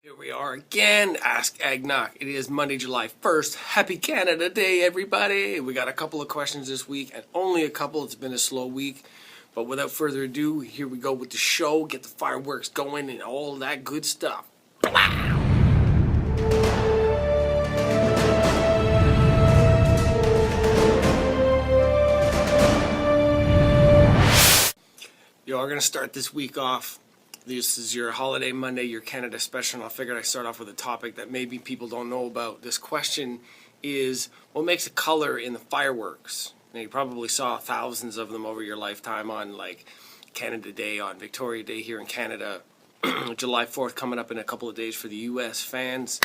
Here we are again, Ask Agnak. It is Monday, July 1st. Happy Canada Day, everybody. We got a couple of questions this week, and only a couple. It's been a slow week. But without further ado, here we go with the show. Get the fireworks going and all that good stuff. You are going to start this week off. This is your holiday Monday, your Canada special, and I figured I'd start off with a topic that maybe people don't know about. This question is, what makes a color in the fireworks? Now, you probably saw thousands of them over your lifetime on like Canada Day, on Victoria Day here in Canada, July 4th coming up in a couple of days for the U.S. fans.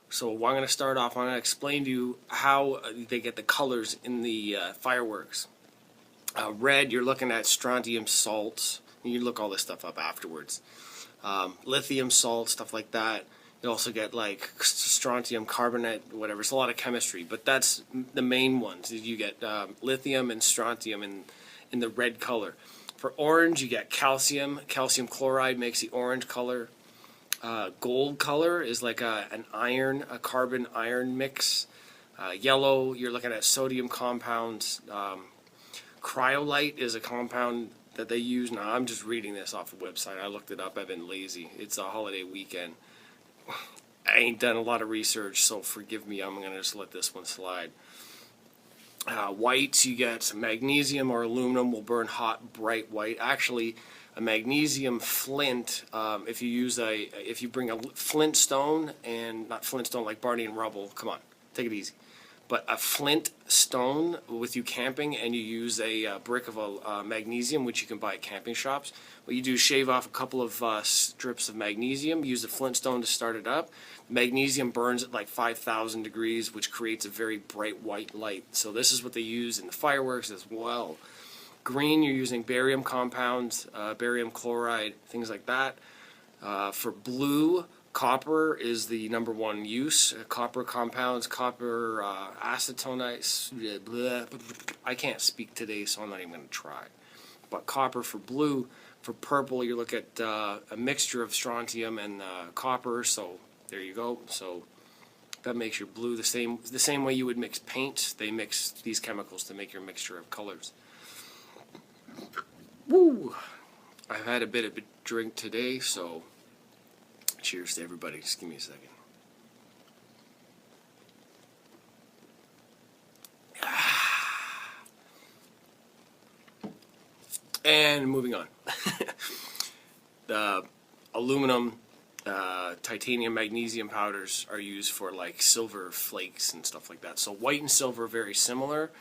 So I'm going to start off, I'm going to explain to you how they get the colors in the fireworks. Red, you're looking at strontium salts. You look all this stuff up afterwards. Lithium salt, stuff like that. You also get like strontium carbonate, whatever. It's a lot of chemistry, but that's the main ones. You get lithium and strontium in the red color. For orange, you get calcium. Calcium chloride makes the orange color. Gold color is like a carbon iron mix. Yellow, you're looking at sodium compounds. Cryolite is a compound that they use. Now, I'm just reading this off a website. I looked it up. I've been lazy. It's a holiday weekend. I ain't done a lot of research, so forgive me. I'm going to just let this one slide. Whites, you get some magnesium or aluminum will burn hot, bright white. Actually, a magnesium flint, if you bring a flint stone, and not flint stone like Barney and Rubble, come on, take it easy. But a flint stone with you camping, and you use a brick of a magnesium, which you can buy at camping shops. What you do is shave off a couple of strips of magnesium, use the flint stone to start it up. Magnesium burns at like 5,000 degrees, which creates a very bright white light. So this is what they use in the fireworks as well. Green, you're using barium compounds, barium chloride, things like that. For blue, copper is the number one use. Copper compounds, copper acetonites. I can't speak today, so I'm not even going to try. But copper for blue. For purple, you look at a mixture of strontium and copper. So there you go. So that makes your blue the same way you would mix paint. They mix these chemicals to make your mixture of colors. Woo! I've had a bit of a drink today, so cheers to everybody. Just give me a second. And moving on. The aluminum, titanium, magnesium powders are used for like silver flakes and stuff like that. So white and silver are very similar,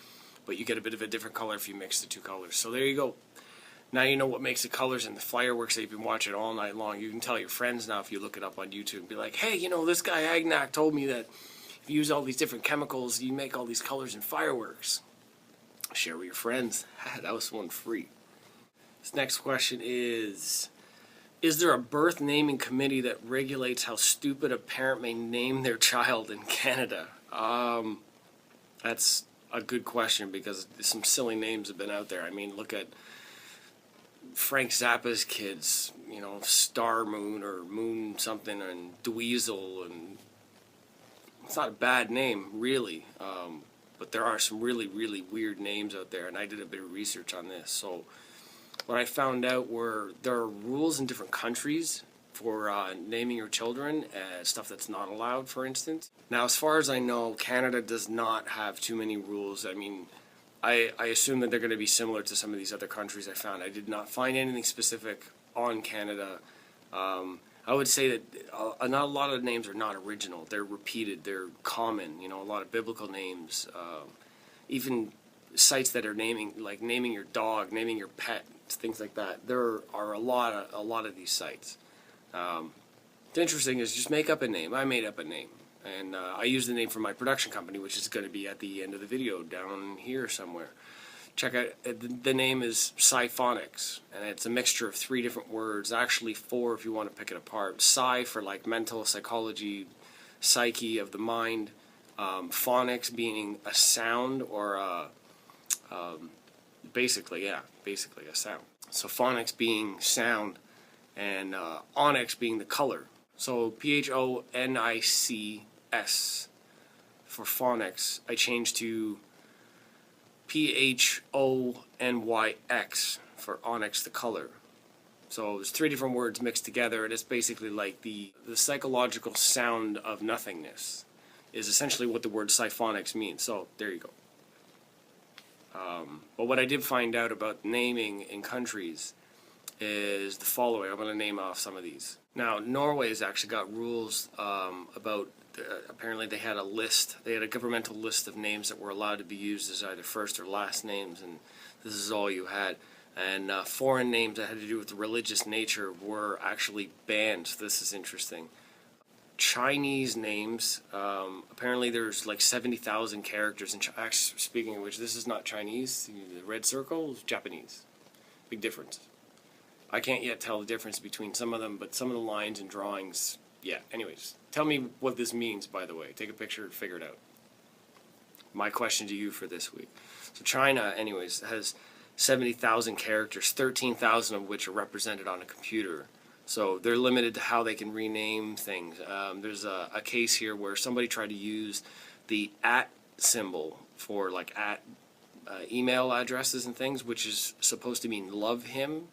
but you get a bit of a different color if you mix the two colors. So there you go. Now you know what makes the colors in the fireworks that you've been watching all night long. You can tell your friends now if you look it up on YouTube and be like, hey, you know, this guy Agnak told me that if you use all these different chemicals, you make all these colors in fireworks. Share with your friends. That was one free. This next question is there a birth naming committee that regulates how stupid a parent may name their child in Canada? That's a good question because some silly names have been out there. I mean, look at Frank Zappa's kids, you know, Star Moon or Moon something, and Dweezil, and it's not a bad name, really, but there are some really, really weird names out there, and I did a bit of research on this. So what I found out were there are rules in different countries for naming your children, stuff that's not allowed, for instance. Now, as far as I know, Canada does not have too many rules. I mean, I assume that they're going to be similar to some of these other countries I found. I did not find anything specific on Canada. I would say that not a lot of the names are not original. They're repeated. They're common. You know, a lot of biblical names. Even sites that are naming your dog, naming your pet, things like that. There are a lot of these sites. The interesting is just make up a name. I made up a name. And I use the name for my production company, which is going to be at the end of the video down here somewhere. Check out, the name is Psyphonics, and it's a mixture of 3 different words, actually 4 if you want to pick it apart. Psy for like mental, psychology, psyche of the mind. Phonics being a sound or basically a sound. So phonics being sound, and onyx being the color. So PHONICS for phonics, I changed to PHONYX for onyx, the color. So there's 3 different words mixed together, and it's basically like the psychological sound of nothingness is essentially what the word symphonics means. So there you go. But what I did find out about naming in countries is the following. I'm going to name off some of these. Now, Norway's actually got rules about, apparently they had a list, they had a governmental list of names that were allowed to be used as either first or last names, and this is all you had. And foreign names that had to do with the religious nature were actually banned. So this is interesting. Chinese names, apparently there's like 70,000 characters. Actually, speaking of which, this is not Chinese. The red circle is Japanese. Big difference. I can't yet tell the difference between some of them, but some of the lines and drawings, yeah. Anyways, tell me what this means, by the way. Take a picture and figure it out. My question to you for this week. So China, anyways, has 70,000 characters, 13,000 of which are represented on a computer. So they're limited to how they can rename things. There's a case here where somebody tried to use the @ symbol for like email addresses and things, which is supposed to mean love him,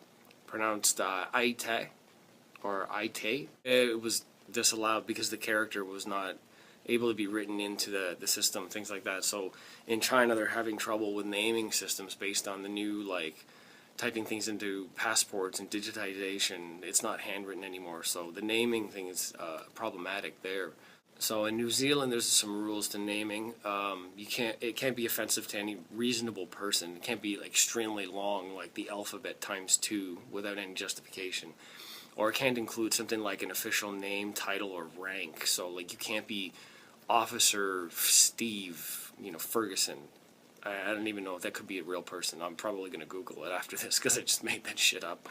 pronounced Aite or Aite. It was disallowed because the character was not able to be written into the system, things like that. So in China, they're having trouble with naming systems based on the new, like, typing things into passports and digitization. It's not handwritten anymore, so the naming thing is problematic there. So in New Zealand, there's some rules to naming. It can't be offensive to any reasonable person. It can't be like extremely long, like the alphabet ×2, without any justification. Or it can't include something like an official name, title, or rank. So like you can't be Officer Steve, Ferguson. I don't even know if that could be a real person. I'm probably going to Google it after this because I just made that shit up.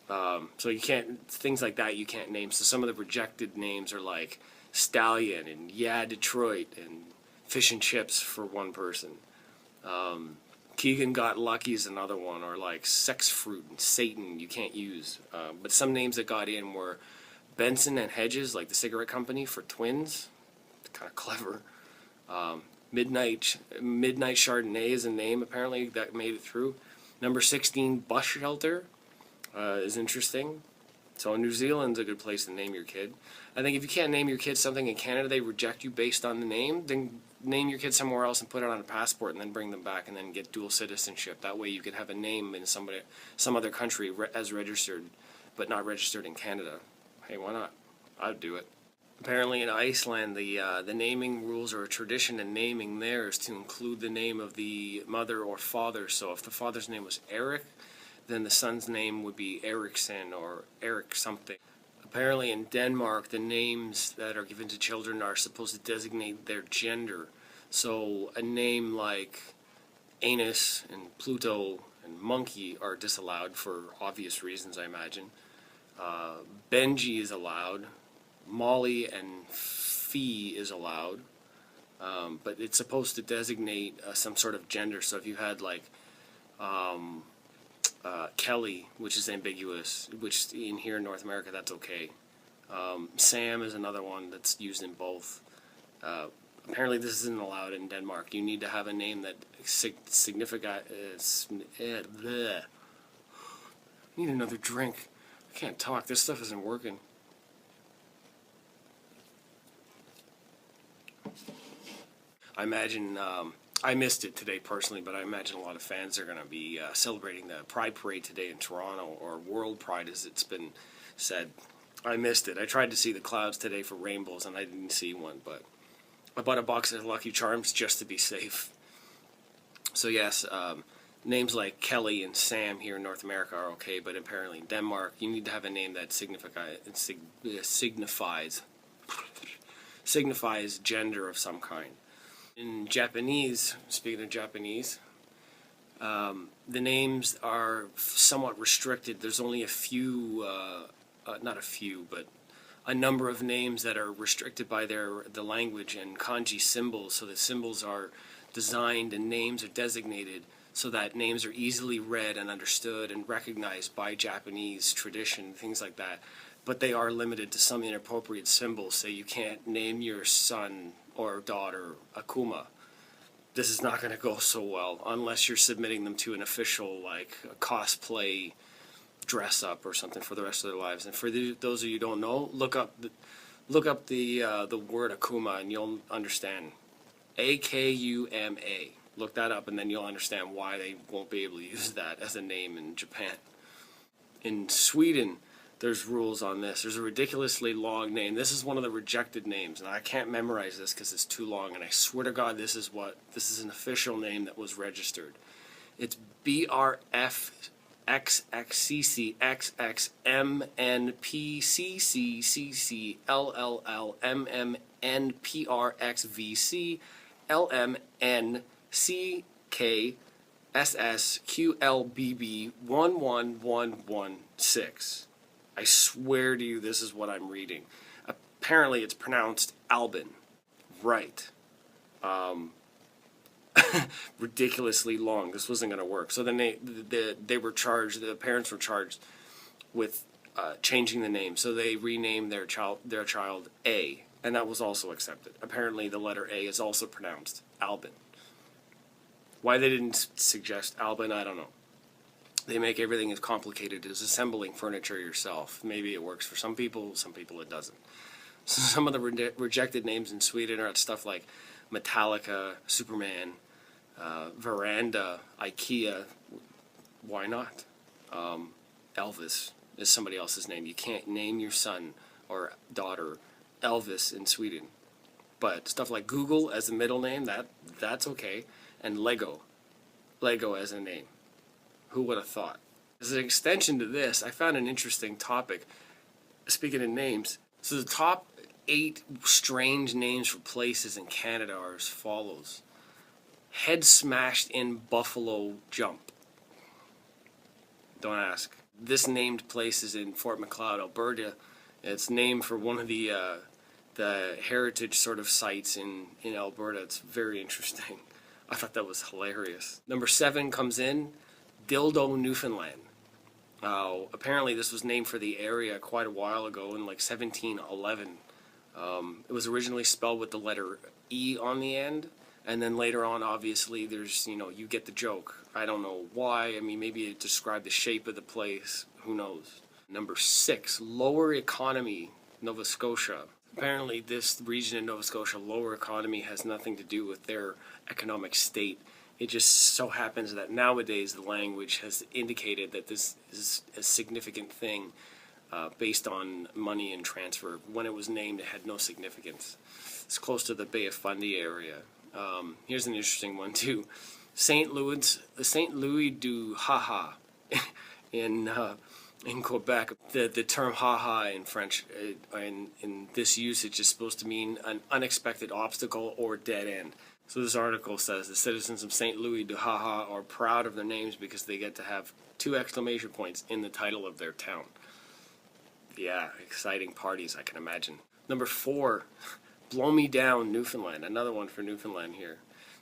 So you can't, things like that you can't name. So some of the rejected names are like Stallion and Yeah Detroit and Fish and Chips for one person. Keegan Got Lucky is another one, or like Sex Fruit and Satan you can't use. But some names that got in were Benson and Hedges, like the cigarette company, for twins. Kind of clever. Midnight Chardonnay is a name apparently that made it through. Number 16 Bus Shelter is interesting. So New Zealand's a good place to name your kid. I think if you can't name your kid something in Canada, they reject you based on the name, then name your kid somewhere else and put it on a passport and then bring them back and then get dual citizenship. That way you could have a name in some other country as registered, but not registered in Canada. Hey, why not? I'd do it. Apparently in Iceland, the naming rules or a tradition in naming there is to include the name of the mother or father. So if the father's name was Eric, then the son's name would be Eriksson or Eric something. Apparently in Denmark, the names that are given to children are supposed to designate their gender. So a name like Anus and Pluto and Monkey are disallowed for obvious reasons, I imagine. Benji is allowed. Molly and Fee is allowed. But it's supposed to designate some sort of gender. So if you had like Kelly, which is ambiguous, which in here in North America that's okay. Sam is another one that's used in both. Apparently this isn't allowed in Denmark. You need to have a name that signifies. Need another drink. I can't talk. This stuff isn't working. I imagine, I missed it today personally, but I imagine a lot of fans are going to be celebrating the Pride Parade today in Toronto, or World Pride as it's been said. I missed it. I tried to see the clouds today for rainbows and I didn't see one, but I bought a box of Lucky Charms just to be safe. So yes, names like Kelly and Sam here in North America are okay, but apparently in Denmark you need to have a name that signifies gender of some kind. In Japanese, speaking of Japanese, the names are somewhat restricted. There's only a few, not a few, but a number of names that are restricted by the language and kanji symbols. So the symbols are designed and names are designated so that names are easily read and understood and recognized by Japanese tradition, things like that. but they are limited to some inappropriate symbols. Say you can't name your son or daughter Akuma. This is not going to go so well unless you're submitting them to an official, like a cosplay dress up or something for the rest of their lives. And for those of you who don't know, look up the word Akuma and you'll understand. Akuma. Look that up and then you'll understand why they won't be able to use that as a name in Japan. In Sweden, there's rules on this. There's a ridiculously long name. This is one of the rejected names, and I can't memorize this because it's too long, and I swear to God this is an official name that was registered. It's BRFXCCXMNPCCCLLLMMNPRXVC LMNCKSSQLBB11116. I swear to you, this is what I'm reading. Apparently, it's pronounced Albin. Right. Ridiculously long. This wasn't going to work. So then they were charged. The parents were charged with changing the name. So they renamed their child A, and that was also accepted. Apparently, the letter A is also pronounced Albin. Why they didn't suggest Albin, I don't know. They make everything as complicated as assembling furniture yourself. Maybe it works for some people it doesn't. So some of the rejected names in Sweden are stuff like Metallica, Superman, Veranda, IKEA. Why not? Elvis is somebody else's name. You can't name your son or daughter Elvis in Sweden. But stuff like Google as a middle name, that's okay. And Lego as a name. Who would have thought? As an extension to this, I found an interesting topic. Speaking of names, so the top 8 strange names for places in Canada are as follows. Head smashed in Buffalo Jump. Don't ask. This named place is in Fort Macleod, Alberta. It's named for one of the heritage sort of sites in Alberta. It's very interesting. I thought that was hilarious. Number 7 comes in. Dildo, Newfoundland. Apparently this was named for the area quite a while ago in like 1711. It was originally spelled with the letter E on the end, and then later on, obviously, there's, you get the joke. I don't know why. I mean, maybe it described the shape of the place. Who knows? Number 6, Lower Economy, Nova Scotia. Apparently this region in Nova Scotia, Lower Economy, has nothing to do with their economic state. It just so happens that nowadays the language has indicated that this is a significant thing based on money and transfer. When it was named, it had no significance. It's close to the Bay of Fundy area. Here's an interesting one too. St. Louis du Haha in Quebec. The term haha in French in this usage is supposed to mean an unexpected obstacle or dead end. So this article says the citizens of St. Louis du Haha are proud of their names because they get to have 2 exclamation points in the title of their town. Yeah, exciting parties, I can imagine. Number 4, Blow Me Down, Newfoundland. Another one for Newfoundland here.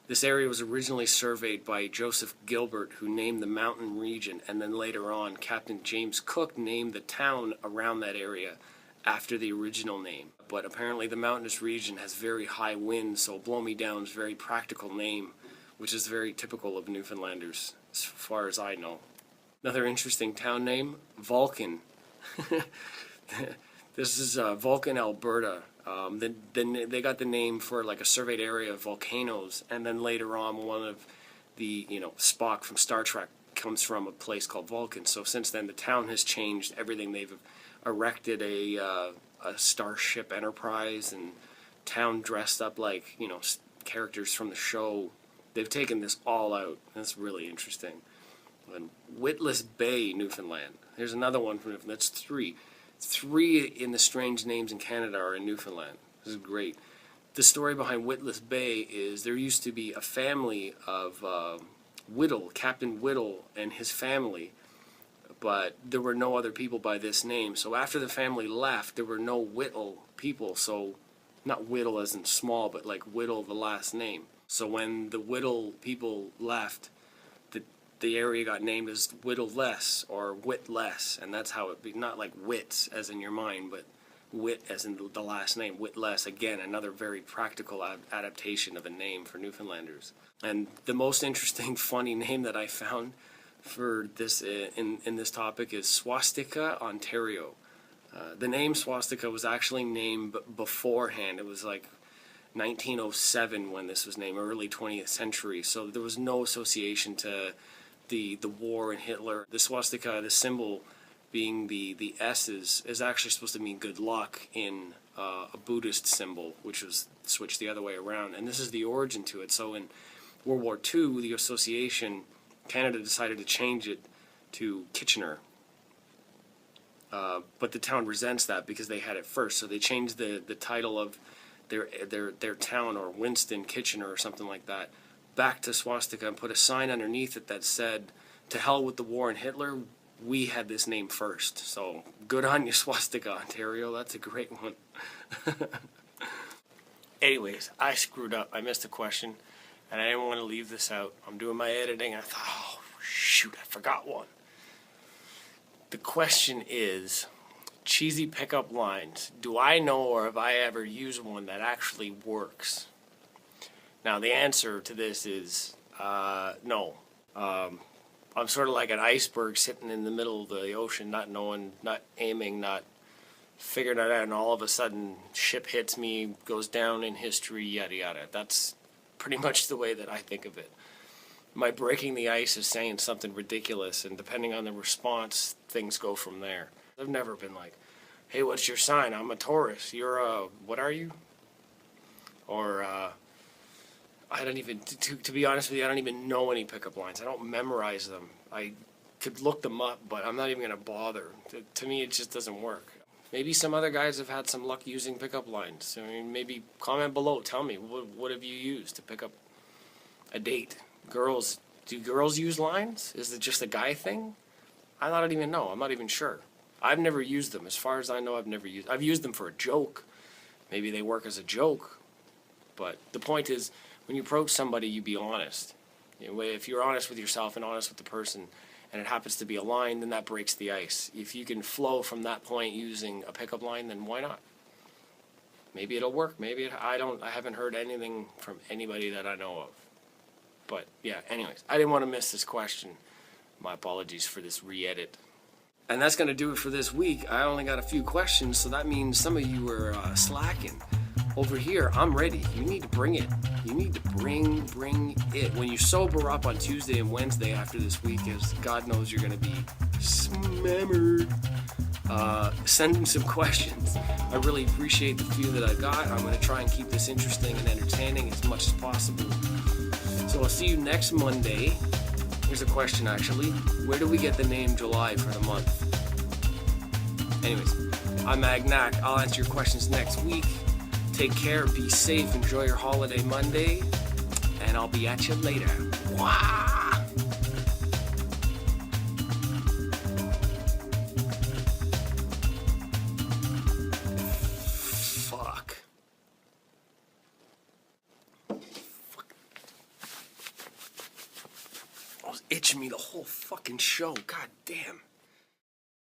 This area was originally surveyed by Joseph Gilbert, who named the mountain region, and then later on, Captain James Cook named the town around that area after the original name. But apparently the mountainous region has very high winds, so Blow Me Down is a very practical name, which is very typical of Newfoundlanders, as far as I know. Another interesting town name, Vulcan. This is Vulcan, Alberta. Then they got the name for like a surveyed area of volcanoes, and then later on one of the, Spock from Star Trek comes from a place called Vulcan. So since then the town has changed everything. They've erected a Starship Enterprise and town dressed up like, characters from the show. They've taken this all out. That's really interesting. And Witless Bay, Newfoundland. Here's another one from Newfoundland. That's 3. 3 in the strange names in Canada are in Newfoundland. This is great. The story behind Witless Bay is there used to be a family of Whittle, Captain Whittle and his family, but there were no other people by this name. So after the family left, there were no Whittle people. So not Whittle as in small, but like Whittle, the last name. So when the Whittle people left, the area got named as Whittleless or Witless, and that's how it be, not like wits as in your mind, but Wit as in the last name, Witless. Again, another very practical adaptation of a name for Newfoundlanders. And the most interesting, funny name that I found for this in this topic is Swastika, Ontario. The name Swastika was actually named beforehand. It was like 1907 when this was named, early 20th century. So there was no association to the war and Hitler. The swastika, the symbol being the S is actually supposed to mean good luck in a Buddhist symbol, which was switched the other way around. And this is the origin to it. So in World War II, the association, Canada decided to change it to Kitchener. But the town resents that because they had it first. So they changed the title of their town, or Winston, Kitchener, or something like that, back to swastika, and put a sign underneath it that said, "To hell with the war and Hitler, we had this name first." So good on you, Swastika, Ontario. That's a great one. Anyways, I screwed up. I missed a question, and I didn't want to leave this out. I'm doing my editing. I thought, oh, shoot, I forgot one. The question is, cheesy pickup lines. Do I know, or have I ever used one that actually works? Now, the answer to this is no. I'm sort of like an iceberg sitting in the middle of the ocean, not knowing, not aiming, not figuring it out, and all of a sudden, ship hits me, goes down in history, yada yada. That's pretty much the way that I think of it. My breaking the ice is saying something ridiculous, and depending on the response, things go from there. I've never been like, "Hey, what's your sign? I'm a Taurus. You're a, what are you?" Or, I don't even, to be honest with you, I don't even know any pickup lines. I don't memorize them. I could look them up, but I'm not even going to bother. To me, it just doesn't work. Maybe some other guys have had some luck using pickup lines. I mean, maybe comment below. Tell me, what have you used to pick up a date? Girls, do girls use lines? Is it just a guy thing? I don't even know. I'm not even sure. I've never used them. As far as I know, I've used them for a joke. Maybe they work as a joke. But the point is, when you approach somebody, you be honest. You know, if you're honest with yourself and honest with the person, and it happens to be a line, then that breaks the ice. If you can flow from that point using a pickup line, then why not? Maybe it'll work. Maybe I haven't heard anything from anybody that I know of. But yeah, anyways, I didn't want to miss this question. My apologies for this re-edit. And that's going to do it for this week. I only got a few questions, so that means some of you are slacking. Over here, I'm ready. You need to bring it. You need to bring it. When you sober up on Tuesday and Wednesday after this week, as God knows you're going to be smammered, send in some questions. I really appreciate the few that I got. I'm going to try and keep this interesting and entertaining as much as possible. So I'll see you next Monday. Here's a question, actually. Where do we get the name July for the month? Anyways, I'm Agnak. I'll answer your questions next week. Take care, be safe, enjoy your holiday Monday, and I'll be at you later. Wah! Fuck. I was itching me the whole fucking show. God damn.